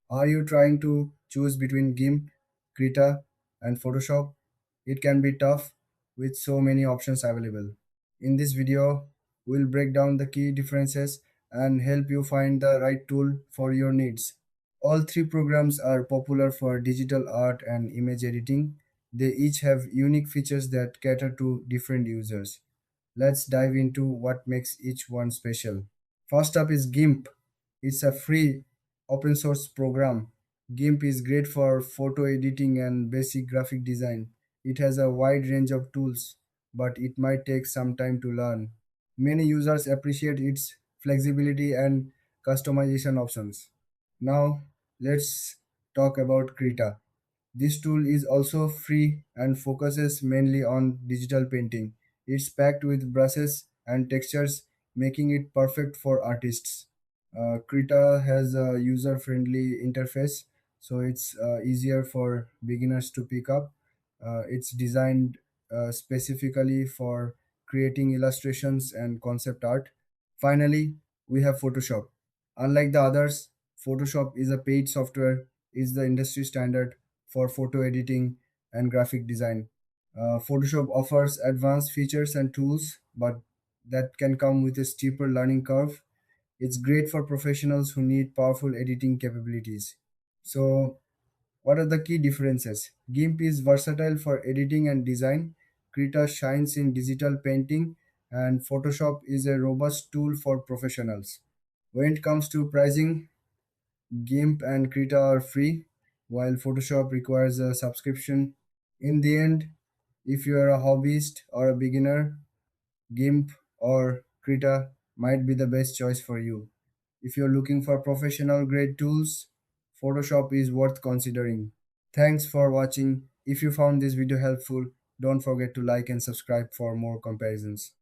Are you trying to choose between Gimp, Krita, and Photoshop? It can be tough with so many options available. In this video, we'll break down the key differences and help you find the right tool for your needs. All three programs are popular for digital art and image editing. They each have unique features that cater to different users. Let's dive into what makes each one special. First up is Gimp. It's a free open source program. Gimp is great for photo editing and basic graphic design. It has a wide range of tools, but it might take some time to learn. Many users appreciate its flexibility and customization options. Now, let's talk about Krita. This tool is also free and focuses mainly on digital painting. It's packed with brushes and textures, making it perfect for artists. Krita has a user friendly interface, so it's easier for beginners to pick up. It's designed specifically for creating illustrations and concept art. Finally, we have Photoshop. Unlike the others, Photoshop is a paid software, is the industry standard for photo editing and graphic design. Photoshop offers advanced features and tools, but that can come with a steeper learning curve. It's great for professionals who need powerful editing capabilities. So, what are the key differences? GIMP is versatile for editing and design, Krita shines in digital painting, and Photoshop is a robust tool for professionals. When it comes to pricing, GIMP and Krita are free, while Photoshop requires a subscription. In the end, if you are a hobbyist or a beginner, GIMP or Krita might be the best choice for you. If you're looking for professional grade tools, Photoshop is worth considering. Thanks for watching. If you found this video helpful, don't forget to like and subscribe for more comparisons.